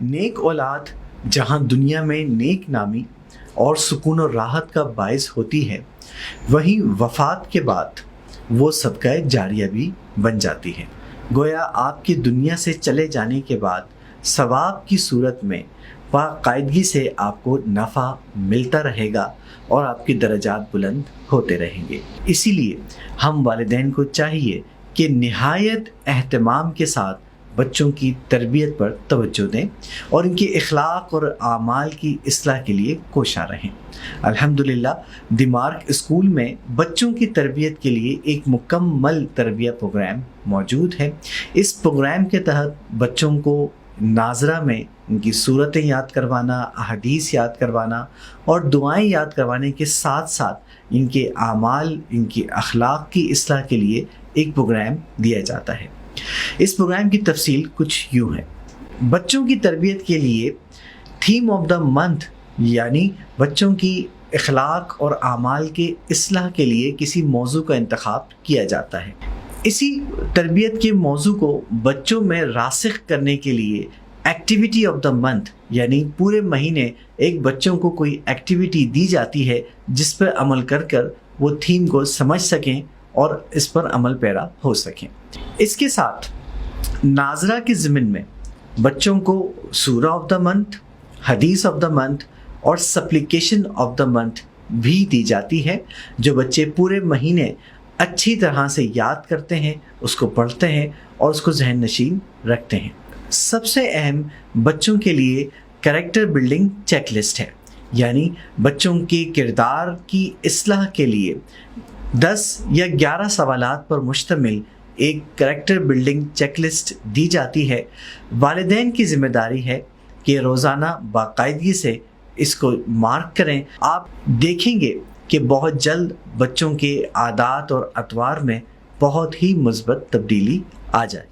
نیک اولاد جہاں دنیا میں نیک نامی اور سکون و راحت کا باعث ہوتی ہے، وہیں وفات کے بعد وہ صدقہ جاریہ بھی بن جاتی ہے۔ گویا آپ کی دنیا سے چلے جانے کے بعد ثواب کی صورت میں باقاعدگی سے آپ کو نفع ملتا رہے گا اور آپ کے درجات بلند ہوتے رہیں گے۔ اسی لیے ہم والدین کو چاہیے کہ نہایت اہتمام کے ساتھ بچوں کی تربیت پر توجہ دیں اور ان کے اخلاق اور اعمال کی اصلاح کے لیے کوشاں رہیں۔ الحمدللہ دی مارک اسکول میں بچوں کی تربیت کے لیے ایک مکمل تربیہ پروگرام موجود ہے۔ اس پروگرام کے تحت بچوں کو ناظرہ میں ان کی صورتیں یاد کروانا، احادیث یاد کروانا اور دعائیں یاد کروانے کے ساتھ ساتھ ان کے اعمال، ان کی اخلاق کی اصلاح کے لیے ایک پروگرام دیا جاتا ہے۔ اس پروگرام کی تفصیل کچھ یوں ہے۔ بچوں کی تربیت کے لیے تھیم آف دا منتھ یعنی بچوں کی اخلاق اور اعمال کے اصلاح کے لیے کسی موضوع کا انتخاب کیا جاتا ہے۔ اسی تربیت کے موضوع کو بچوں میں راسخ کرنے کے لیے ایکٹیویٹی آف دا منتھ یعنی پورے مہینے ایک بچوں کو کوئی ایکٹیویٹی دی جاتی ہے جس پر عمل کر کر وہ تھیم کو سمجھ سکیں اور اس پر عمل پیرا ہو سکیں۔ اس کے ساتھ ناظرہ کے ضمن میں بچوں کو سورہ آف دا منتھ، حدیث آف دا منتھ اور سپلیکیشن آف دا منتھ بھی دی جاتی ہے، جو بچے پورے مہینے اچھی طرح سے یاد کرتے ہیں، اس کو پڑھتے ہیں اور اس کو ذہن نشین رکھتے ہیں۔ سب سے اہم بچوں کے لیے کریکٹر بلڈنگ چیک لسٹ ہے، یعنی بچوں کے کردار کی اصلاح کے لیے 10 یا 11 سوالات پر مشتمل ایک کریکٹر بلڈنگ چیک لسٹ دی جاتی ہے۔ والدین کی ذمہ داری ہے کہ روزانہ باقاعدگی سے اس کو مارک کریں۔ آپ دیکھیں گے کہ بہت جلد بچوں کے عادات اور اطوار میں بہت ہی مثبت تبدیلی آ جائے۔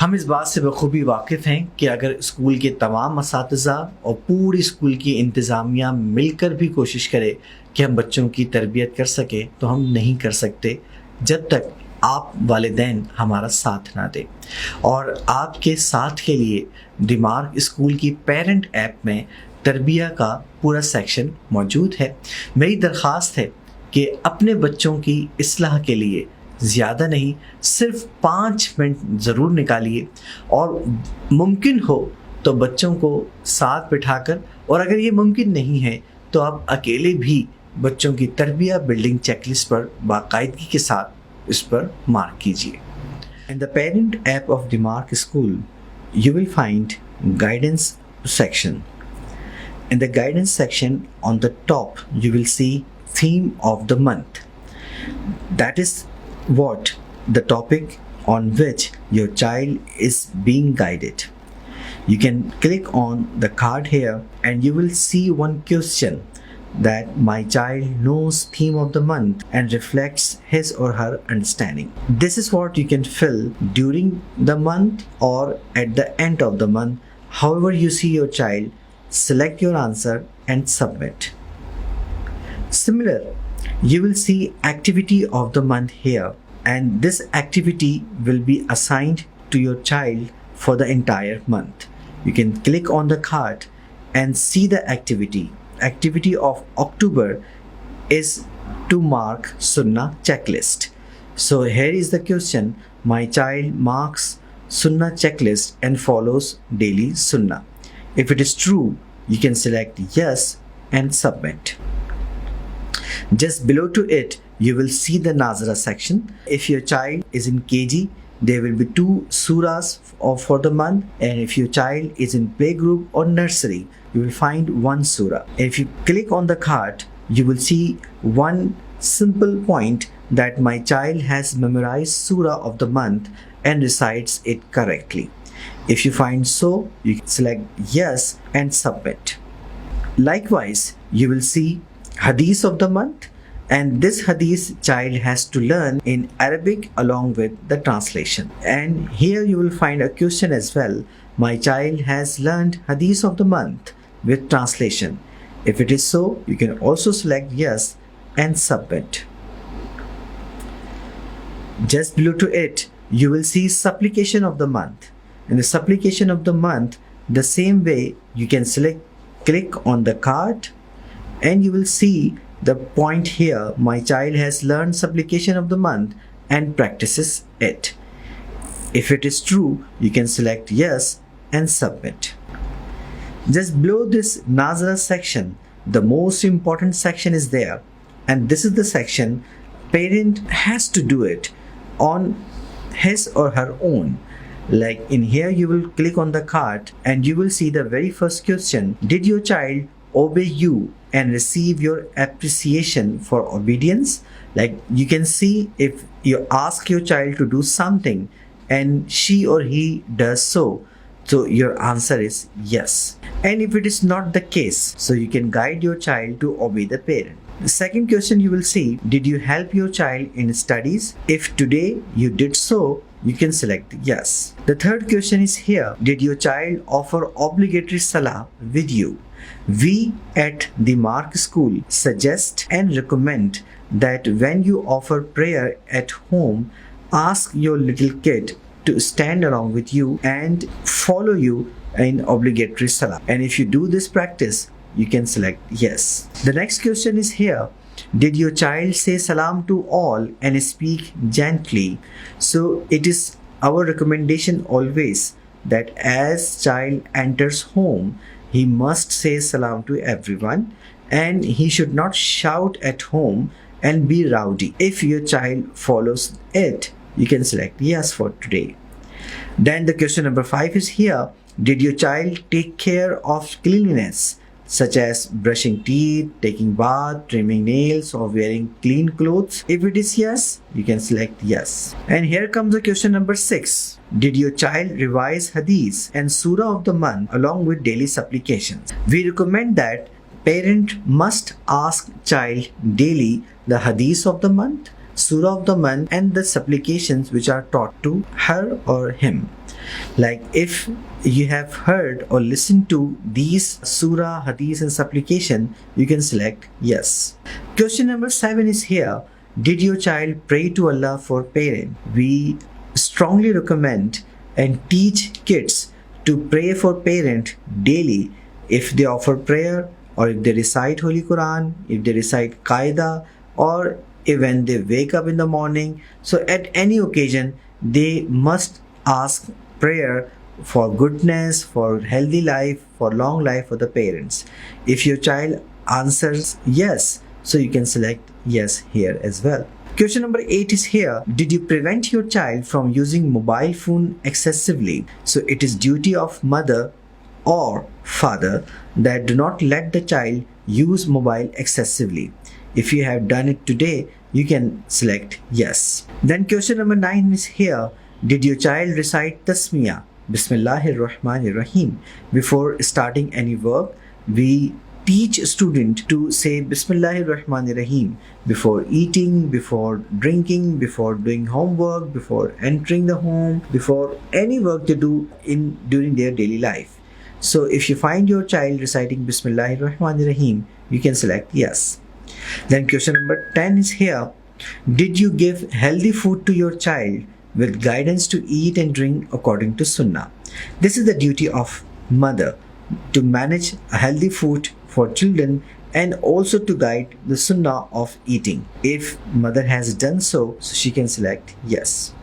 ہم اس بات سے بخوبی واقف ہیں کہ اگر اسکول کے تمام اساتذہ اور پوری اسکول کی انتظامیہ مل کر بھی کوشش کرے کہ ہم بچوں کی تربیت کر سکیں تو ہم نہیں کر سکتے جب تک آپ والدین ہمارا ساتھ نہ دیں۔ اور آپ کے ساتھ کے لیے دی مارک اسکول کی پیرنٹ ایپ میں تربیہ کا پورا سیکشن موجود ہے۔ میری درخواست ہے کہ اپنے بچوں کی اصلاح کے لیے زیادہ نہیں، صرف 5 منٹ ضرور نکالیے اور ممکن ہو تو بچوں کو ساتھ بٹھا کر، اور اگر یہ ممکن نہیں ہے تو آپ اکیلے بھی بچوں کی تربیہ بلڈنگ چیک لسٹ پر باقاعدگی کے ساتھ اس پر مارک کیجیے۔ In the parent app of the Mark School, you will find guidance section. In the guidance section on the top, you will see theme of the month. That is what the topic on which your child is being guided. You can click on the card here and you will see one question that my child knows theme of the month and reflects his or her understanding. This is what you can fill during the month or at the end of the month. However you see your child, select your answer and submit. Similar, you will see activity of the month here, and this activity will be assigned to your child for the entire month. You can click on the card and see the activity. Activity of October is to mark Sunnah checklist. So here is the question. My child marks Sunnah checklist and follows daily Sunnah. If it is true, you can select yes and submit. Just below to it, you will see the Nazara section. If your child is in KG, there will be 2 surahs for the month, and if your child is in playgroup or nursery, you will find 1 surah. If you click on the card, you will see one simple point that my child has memorized surah of the month and recites it correctly. If you find so, you can select yes and submit. Likewise, you will see hadith of the month, and this hadith child has to learn in Arabic along with the translation. And here you will find a question as well. My child has learned hadith of the month with translation. If it is so, you can also select yes and submit. Just below to it, you will see supplication of the month. In the supplication of the month, The same way, you can click on the card, and you will see the point here, my child has learned supplication of the month and practices it. If it is true, you can select yes and submit. Just below this Nazara section, the most important section is there, and this is the section parent has to do it on his or her own. Like in here, you will click on the card and you will see the very first question: did your child obey you and receive your appreciation for obedience? Like you can see, if you ask your child to do something and she or he does so your answer is yes. And if it is not the case, so you can guide your child to obey the parent. The second question you will see: did you help your child in studies? If today you did so, you can select yes. The third question is here: did your child offer obligatory salah with you? We at the Mark School suggest and recommend that when you offer prayer at home, ask your little kid to stand along with you and follow you in obligatory salah. And if you do this practice, you can select yes. The next question is here: did your child say salam to all and speak gently? So it is our recommendation always that as child enters home, he must say salam to everyone, and he should not shout at home and be rowdy. If your child follows it, you can select yes for today. Then the question number 5 is here: did your child take care of cleanliness, such as brushing teeth, taking bath, trimming nails, or wearing clean clothes? If it is yes, you can select yes. And here comes the question number 6. Did your child revise hadith and surah of the month along with daily supplications? We recommend that parent must ask child daily the hadith of the month, surah of the month, and the supplications which are taught to her or him. Like if you have heard or listened to these surah, hadith and supplication, you can select yes. Question number 7 is here: did your child pray to Allah for parent? We strongly recommend and teach kids to pray for parent daily if they offer prayer, or if they recite Holy Quran, if they recite Qaida, or when they wake up in the morning. So at any occasion, they must ask prayer for goodness, for healthy life, for long life for the parents. If your child answers yes, so you can select yes here as well. Question number 8 is here: did you prevent your child from using mobile phone excessively? So it is duty of mother or father that do not let the child use mobile excessively. If you have done it today, you can select yes. Then question number 9 is here: did your child recite tasmiyah, Bismillahir Rahmanir Rahim, before starting any work? We teach student to say Bismillahir Rahmanir Rahim before eating, before drinking, before doing homework, before entering the home, before any work to do during their daily life. So if you find your child reciting Bismillahir Rahmanir Rahim, you can select yes. Then question number 10 is here: did you give healthy food to your child with guidance to eat and drink according to Sunnah? This is the duty of mother to manage a healthy food for children and also to guide the Sunnah of eating. If mother has done so, she can select yes.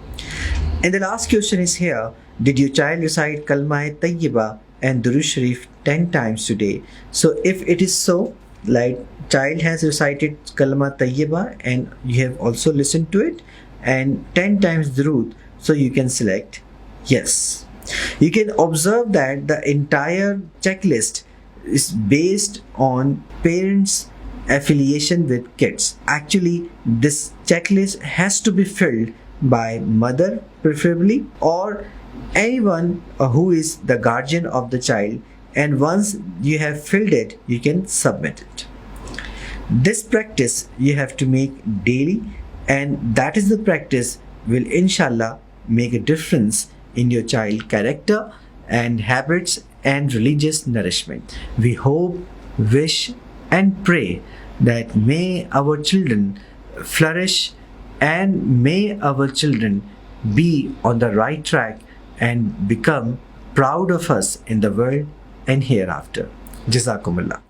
And the last question is here: did your child recite Kalma Tayyibah and Durud Sharif 10 times today? So if it is so, like child has recited Kalma Tayyibah and you have also listened to it, and 10 times Durud, so you can select yes. You can observe that the entire checklist is based on parents' affiliation with kids. Actually, this checklist has to be filled by mother preferably, or anyone who is the guardian of the child, and once you have filled it, you can submit it. This practice you have to make daily, and that is the practice will inshallah make a difference in your child character and habits and religious nourishment. We hope, wish and pray that may our children flourish and may our children be on the right track and become proud of us in the world and hereafter. Jazakumullah.